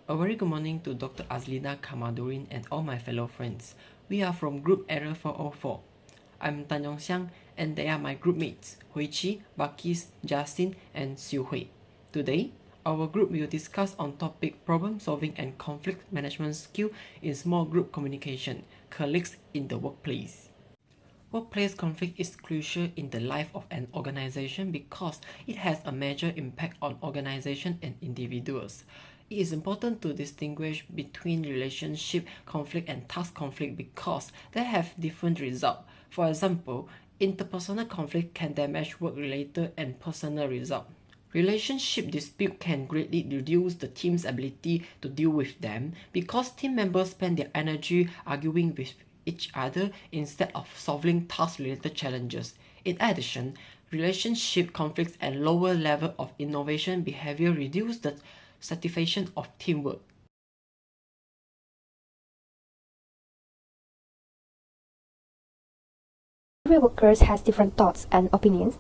A very good morning to Dr. AZLINA, KAMARUDDIN and all my fellow friends. We are from Group Area 404. I'm XIANG and they are my group mates, Hui-Chi, BALQIS, Justin and Xiu-Hui. Today, our group will discuss on topic problem solving and conflict management skill in small group communication, colleagues in the workplace. Workplace conflict is crucial in the life of an organization because it has a major impact on organization and individuals. It is important to distinguish between relationship conflict and task conflict because they have different results. For example, interpersonal conflict can damage work-related and personal results. Relationship dispute can greatly reduce the team's ability to deal with them because team members spend their energy arguing with each other instead of solving task-related challenges. In addition, relationship conflicts and lower level of innovation behavior reduce the satisfaction of teamwork. Every worker has different thoughts and opinions.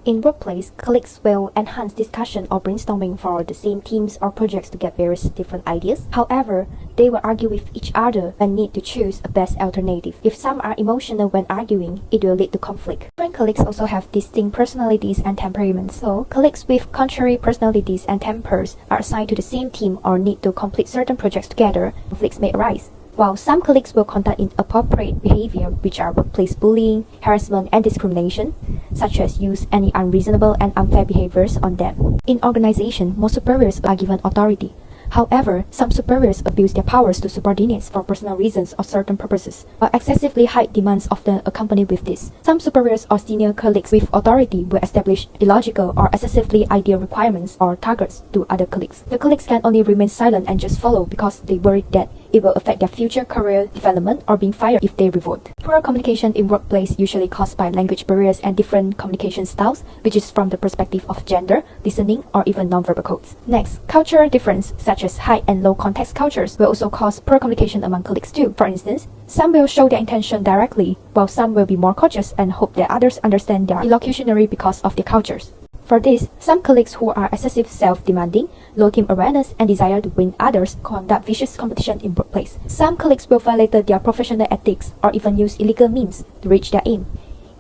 In workplace, colleagues will enhance discussion or brainstorming for the same teams or projects to get various different ideas. However, they will argue with each other and need to choose a best alternative. If some are emotional when arguing, it will lead to conflict. Different colleagues also have distinct personalities and temperaments. So, colleagues with contrary personalities and tempers are assigned to the same team or need to complete certain projects together. Conflicts may arise. While some colleagues will conduct inappropriate behavior, which are workplace bullying, harassment, and discrimination, such as use any unreasonable and unfair behaviors on them. In organization, most superiors are given authority. However, some superiors abuse their powers to subordinates for personal reasons or certain purposes, while excessively high demands often accompany with this. Some superiors or senior colleagues with authority will establish illogical or excessively ideal requirements or targets to other colleagues. The colleagues can only remain silent and just follow because they worry that it will affect their future career development or being fired if they revolt. Poor communication in workplace usually caused by language barriers and different communication styles, which is from the perspective of gender, listening, or even nonverbal codes. Next, cultural difference such as high and low context cultures will also cause poor communication among colleagues too. For instance, some will show their intention directly, while some will be more cautious and hope that others understand their illocutionary because of their cultures. For this, some colleagues who are excessive self-demanding, low team awareness, and desire to win others conduct vicious competition in workplace. Some colleagues will violate their professional ethics or even use illegal means to reach their aim.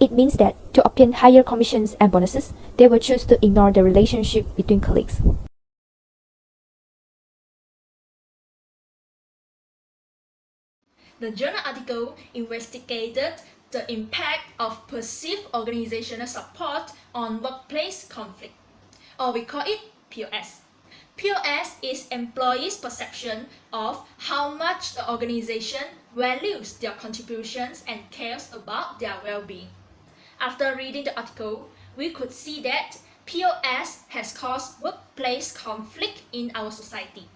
It means that to obtain higher commissions and bonuses, they will choose to ignore the relationship between colleagues. The journal article investigated the impact of perceived organizational support on workplace conflict, or we call it POS. POS is employees' perception of how much the organization values their contributions and cares about their well-being. After reading the article, we could see that POS has caused workplace conflict in our society.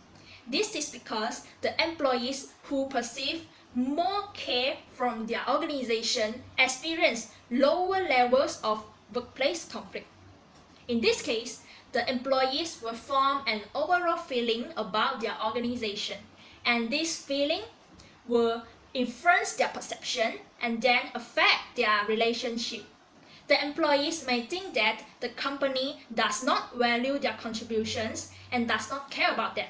This is because the employees who perceive more care from their organization experience lower levels of workplace conflict. In this case, the employees will form an overall feeling about their organization, and this feeling will influence their perception and then affect their relationship. The employees may think that the company does not value their contributions and does not care about them.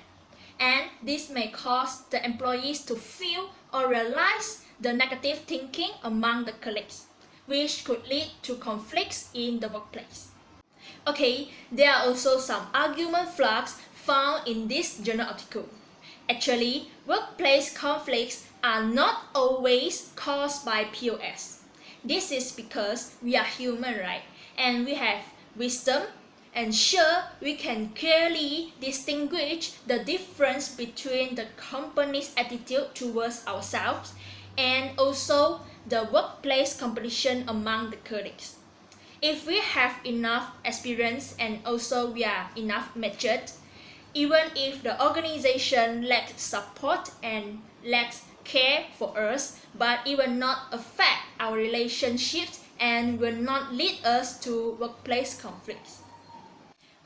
And this may cause the employees to feel or realize the negative thinking among the colleagues, which could lead to conflicts in the workplace. Okay, there are also some argument flaws found in this journal article. Actually, workplace conflicts are not always caused by POS. This is because we are human, right? And we have wisdom, and sure, we can clearly distinguish the difference between the company's attitude towards ourselves and also the workplace competition among the colleagues. If we have enough experience and also we are enough matured, even if the organization lacks support and lacks care for us, but it will not affect our relationships and will not lead us to workplace conflicts.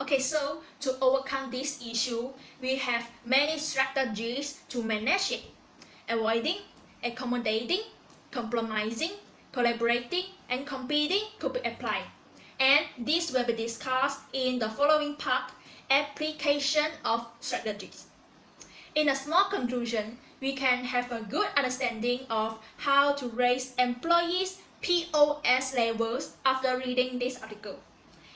Okay, so to overcome this issue, we have many strategies to manage it. Avoiding, accommodating, compromising, collaborating, and competing could be applied. And this will be discussed in the following part, application of strategies. In a small conclusion, we can have a good understanding of how to raise employees' POS levels after reading this article.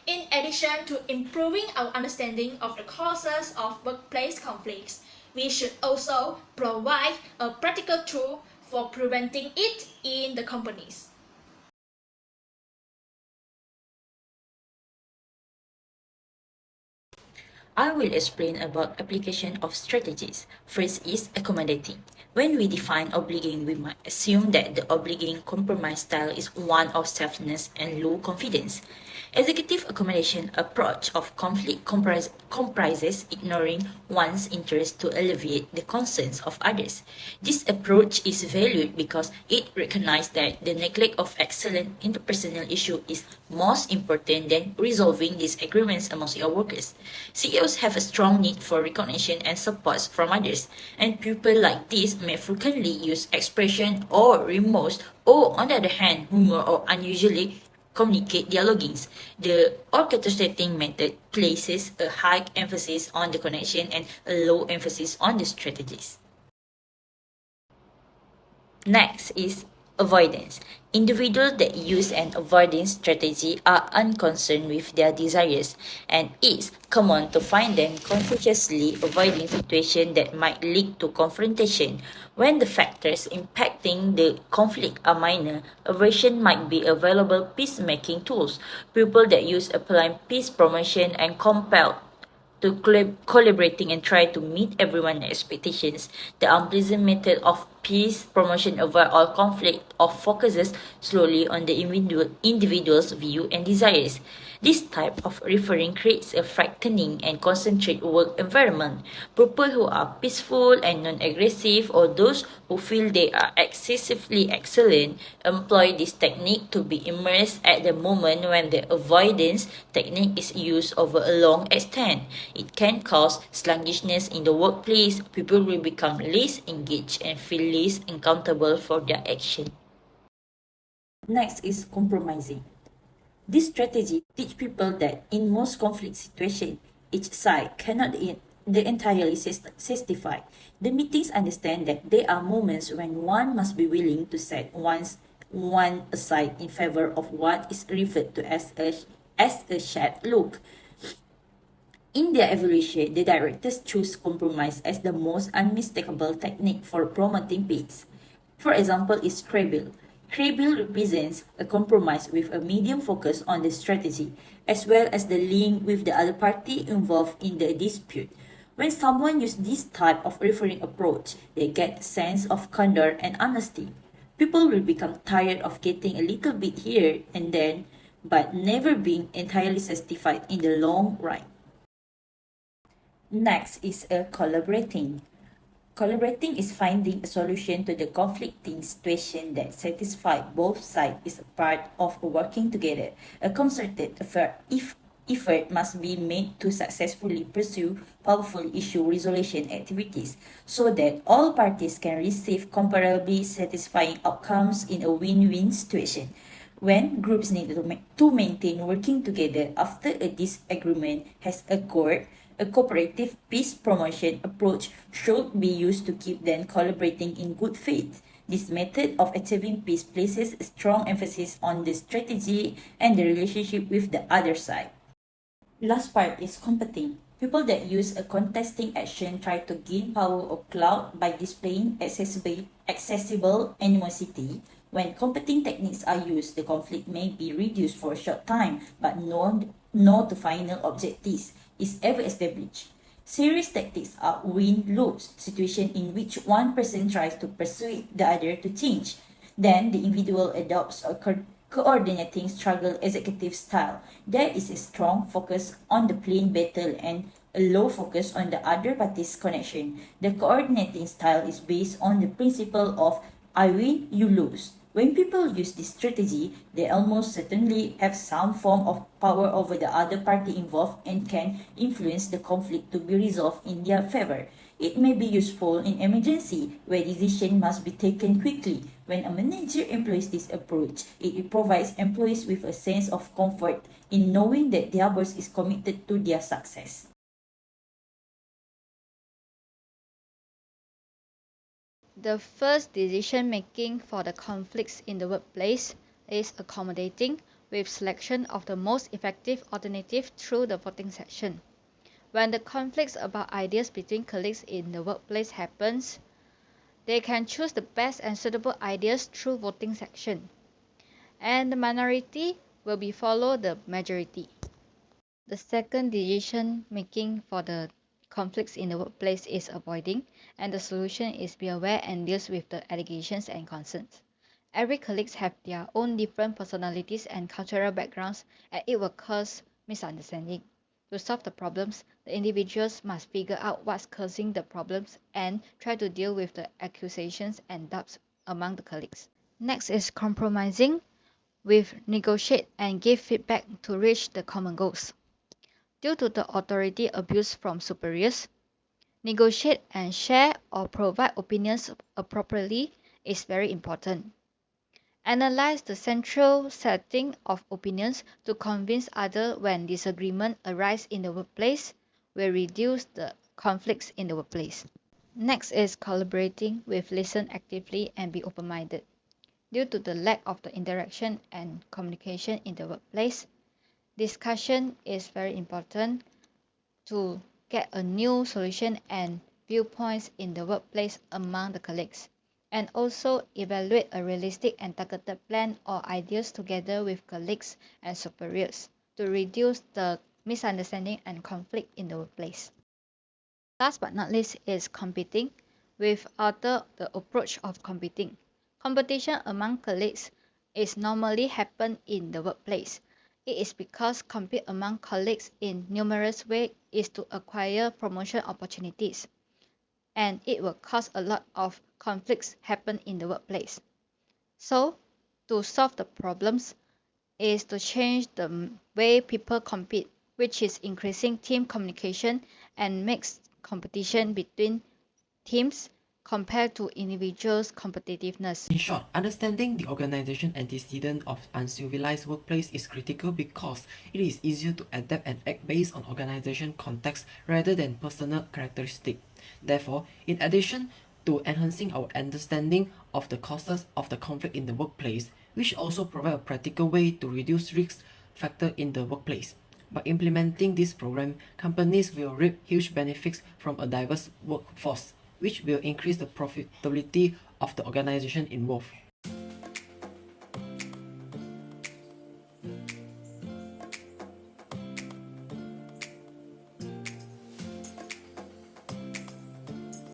In addition to improving our understanding of the causes of workplace conflicts, we should also provide a practical tool for preventing it in the companies. I will explain about application of strategies. First is accommodating. When we define obliging, we might assume that the obliging compromise style is one of selfness and low confidence. Executive accommodation approach of conflict comprises ignoring one's interest to alleviate the concerns of others. This approach is valued because it recognizes that the neglect of excellent interpersonal issue is most important than resolving disagreements amongst your workers. CEOs have a strong need for recognition and support from others, and people like this may frequently use expression or remorse, or on the other hand, humor or unusually communicate their logins. The orchestrating method places a high emphasis on the connection and a low emphasis on the strategies. Next is avoidance. Individuals that use an avoidance strategy are unconcerned with their desires, and it's common to find them consciously avoiding situations that might lead to confrontation. When the factors impacting the conflict are minor, aversion might be available peacemaking tools. People that use applying peace promotion and compel to collaborating and try to meet everyone's expectations. The unpleasant method of peace promotion avoid all conflict or focuses slowly on the individual's view and desires. This type of referring creates a frightening and concentrated work environment. People who are peaceful and non-aggressive, or those who feel they are excessively excellent, employ this technique to be immersed at the moment when the avoidance technique is used over a long extent. It can cause sluggishness in the workplace. People will become less engaged and feel less accountable for their action. Next is compromising. This strategy teaches people that in most conflict situations, each side cannot entirely satisfy. The meetings understand that there are moments when one must be willing to set one aside in favor of what is referred to as a shared look. In their evaluation, the directors choose compromise as the most unmistakable technique for promoting peace. For example, is Crable. Crable represents a compromise with a medium focus on the strategy, as well as the link with the other party involved in the dispute. When someone uses this type of referring approach, they get a sense of candor and honesty. People will become tired of getting a little bit here and then, but never being entirely satisfied in the long run. Next is collaborating. Collaborating is finding a solution to the conflicting situation that satisfies both sides is a part of working together. A concerted effort must be made to successfully pursue powerful issue resolution activities so that all parties can receive comparably satisfying outcomes in a win-win situation. When groups need to maintain working together after a disagreement has occurred, a cooperative peace promotion approach should be used to keep them collaborating in good faith. This method of achieving peace places a strong emphasis on the strategy and the relationship with the other side. Last part is competing. People that use a contesting action try to gain power or clout by displaying accessible animosity. When competing techniques are used, the conflict may be reduced for a short time, but no to final objectives is ever established. Serious tactics are win-lose situation in which one person tries to persuade the other to change. Then the individual adopts a coordinating struggle executive style. There is a strong focus on the plain battle and a low focus on the other party's connection. The coordinating style is based on the principle of I win, you lose. When people use this strategy, they almost certainly have some form of power over the other party involved and can influence the conflict to be resolved in their favor. It may be useful in emergency where decision must be taken quickly. When a manager employs this approach, it provides employees with a sense of comfort in knowing that their boss is committed to their success. The first decision making for the conflicts in the workplace is accommodating with selection of the most effective alternative through the voting session. When the conflicts about ideas between colleagues in the workplace happens, they can choose the best and suitable ideas through voting section, and the minority will be follow the majority. The second decision making for the conflicts in the workplace is avoiding, and the solution is be aware and deals with the allegations and concerns. Every colleagues have their own different personalities and cultural backgrounds, and it will cause misunderstanding. To solve the problems, the individuals must figure out what's causing the problems and try to deal with the accusations and doubts among the colleagues. Next is compromising with negotiate and give feedback to reach the common goals. Due to the authority abuse from superiors, negotiate and share or provide opinions appropriately is very important. Analyze the central setting of opinions to convince others when disagreement arises in the workplace will reduce the conflicts in the workplace. Next is collaborating with listen actively and be open-minded. Due to the lack of the interaction and communication in the workplace, discussion is very important to get a new solution and viewpoints in the workplace among the colleagues, and also evaluate a realistic and targeted plan or ideas together with colleagues and superiors to reduce the misunderstanding and conflict in the workplace. Last but not least is competing with the approach of competing. Competition among colleagues is normally happen in the workplace. It is because compete among colleagues in numerous ways is to acquire promotion opportunities, and it will cause a lot of conflicts happen in the workplace. So, to solve the problems is to change the way people compete, which is increasing team communication and makes competition between teams compared to individuals' competitiveness. In short, understanding the organization antecedent of uncivilized workplace is critical because it is easier to adapt and act based on organization context rather than personal characteristic. Therefore, in addition to enhancing our understanding of the causes of the conflict in the workplace, we should also provide a practical way to reduce risk factor in the workplace. By implementing this program, companies will reap huge benefits from a diverse workforce, which will increase the profitability of the organization involved.